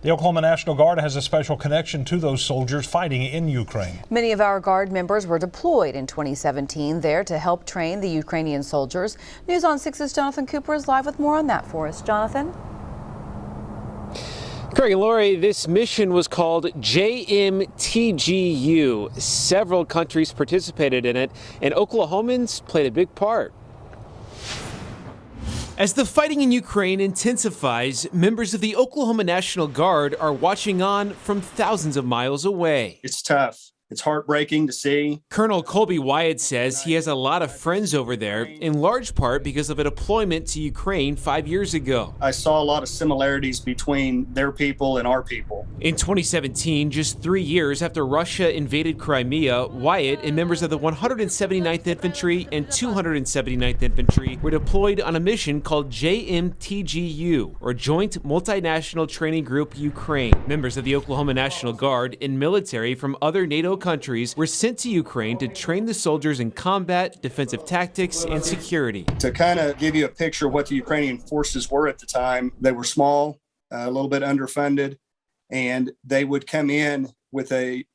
The Oklahoma National Guard has a special connection to those soldiers fighting in Ukraine. Many of our Guard members were deployed in 2017 there to help train the Ukrainian soldiers. News on 6's Jonathan Cooper is live with more on that for us. Jonathan? Craig and Lori, this mission was called JMTGU. Several countries participated in it, and Oklahomans played a big part. As the fighting in Ukraine intensifies, members of the Oklahoma National Guard are watching on from thousands of miles away. It's tough. It's heartbreaking to see. Colonel Colby Wyatt says he has a lot of friends over there, in large part because of a deployment to Ukraine 5 years ago. I saw a lot of similarities between their people and our people. In 2017, just 3 years after Russia invaded Crimea, Wyatt and members of the 179th Infantry and 279th Infantry were deployed on a mission called JMTGU, or Joint Multinational Training Group Ukraine. Members of the Oklahoma National Guard and military from other NATO countries were sent to Ukraine to train the soldiers in combat, defensive tactics, and security. To kind of give you a picture of what the Ukrainian forces were at the time, they were small, a little bit underfunded, and they would come in with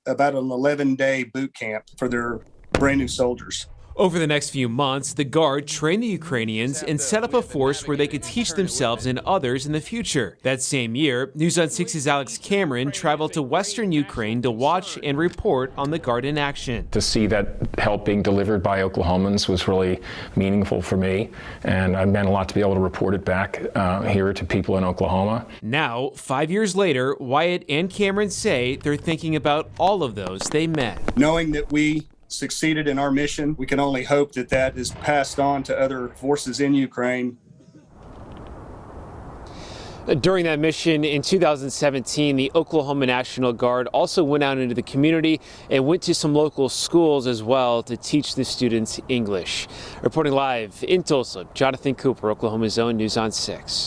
about an 11-day boot camp for their brand new soldiers. Over the next few months, the Guard trained the Ukrainians and set up a force where they could teach themselves and others in the future. That same year, News on 6's Alex Cameron traveled to western Ukraine to watch and report on the Guard in action. To see that help being delivered by Oklahomans was really meaningful for me, and it meant a lot to be able to report it back here to people in Oklahoma. Now, 5 years later, Wyatt and Cameron say they're thinking about all of those they met. Knowing that we succeeded in our mission, we can only hope that that is passed on to other forces in Ukraine. During that mission in 2017, the Oklahoma National Guard also went out into the community and went to some local schools as well to teach the students English. Reporting live in Tulsa, Jonathan Cooper, Oklahoma's Own News on 6.